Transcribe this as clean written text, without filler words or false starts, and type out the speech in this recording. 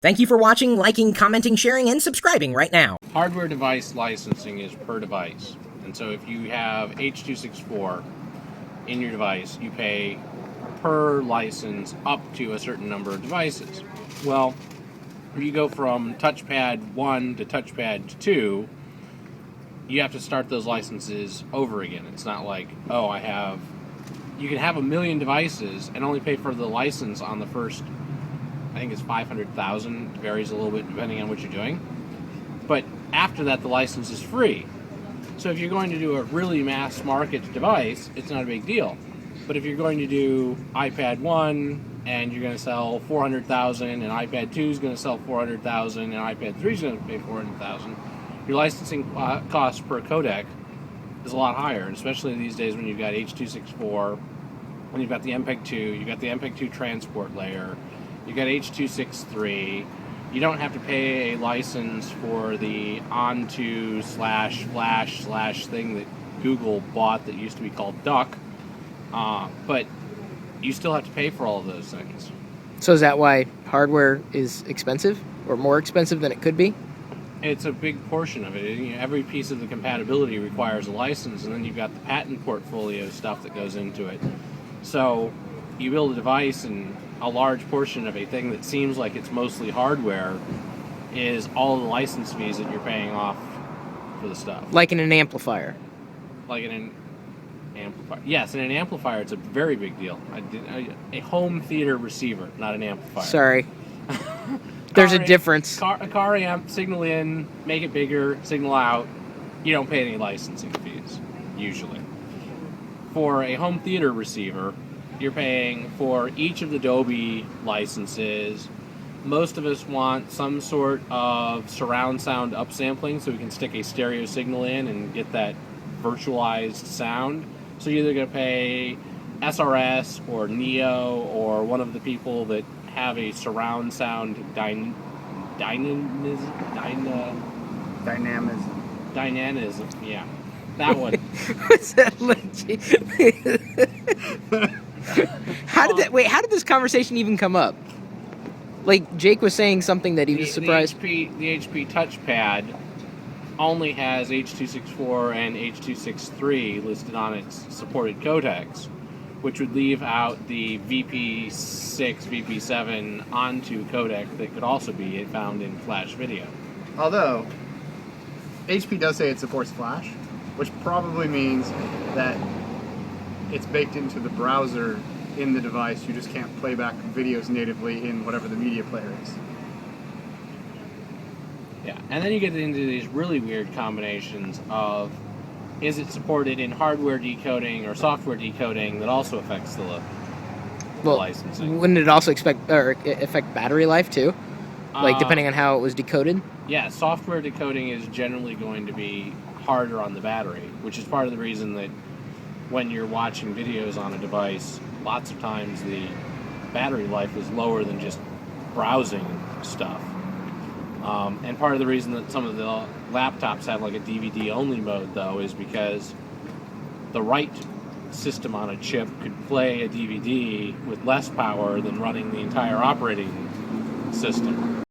Thank you for watching, liking, commenting, sharing, and subscribing right now. Hardware device licensing is per device. And so if you have H.264 in your device, you pay per license up to a certain number of devices. Well, if you go from touchpad 1 to touchpad 2, you have to start those licenses over again. It's not like, oh, you can have 1 million devices and only pay for the license on the first, I think it's 500,000. It varies a little bit depending on what you're doing. But after that, the license is free. So if you're going to do a really mass market device, it's not a big deal. But if you're going to do iPad 1 and you're going to sell 400,000 and iPad 2 is going to sell 400,000 and iPad 3 is going to pay 400,000, your licensing cost per codec is a lot higher, and especially these days when you've got H.264, when you've got the MPEG-2, you've got the MPEG-2 transport layer, you've got H.263. You don't have to pay a license for the onto /flash/ thing that Google bought that used to be called Duck, but you still have to pay for all of those things. So is that why hardware is expensive, or more expensive than it could be? It's a big portion of it. Every piece of the compatibility requires a license, and then you've got the patent portfolio stuff that goes into it. So you build a device, and a large portion of a thing that seems like it's mostly hardware is all the license fees that you're paying off for the stuff. Like in an amplifier. Like in an amplifier. Yes, in an amplifier, it's a very big deal. A home theater receiver, not an amplifier. Sorry. There's a difference. A car amp, signal in, make it bigger, signal out. You don't pay any licensing fees, usually. For a home theater receiver, you're paying for each of the Dolby licenses. Most of us want some sort of surround sound upsampling so we can stick a stereo signal in and get that virtualized sound. So you're either going to pay SRS or Neo or one of the people that have a surround sound dynamism, yeah. That one. What's that legit? How did this conversation even come up? Like, Jake was saying something that he was surprised. The HP touchpad only has H.264 and H.263 listed on its supported codecs, which would leave out the VP6, VP7 onto codec that could also be found in Flash video. Although, HP does say it supports Flash, which probably means that it's baked into the browser in the device. You just can't play back videos natively in whatever the media player is. Yeah, and then you get into these really weird combinations of, is it supported in hardware decoding or software decoding that also affects the licensing? Wouldn't it also affect battery life too? Like, depending on how it was decoded? Yeah, software decoding is generally going to be harder on the battery, which is part of the reason that when you're watching videos on a device, lots of times the battery life is lower than just browsing stuff. And part of the reason that some of the laptops have like a DVD-only mode, though, is because the right system on a chip could play a DVD with less power than running the entire operating system.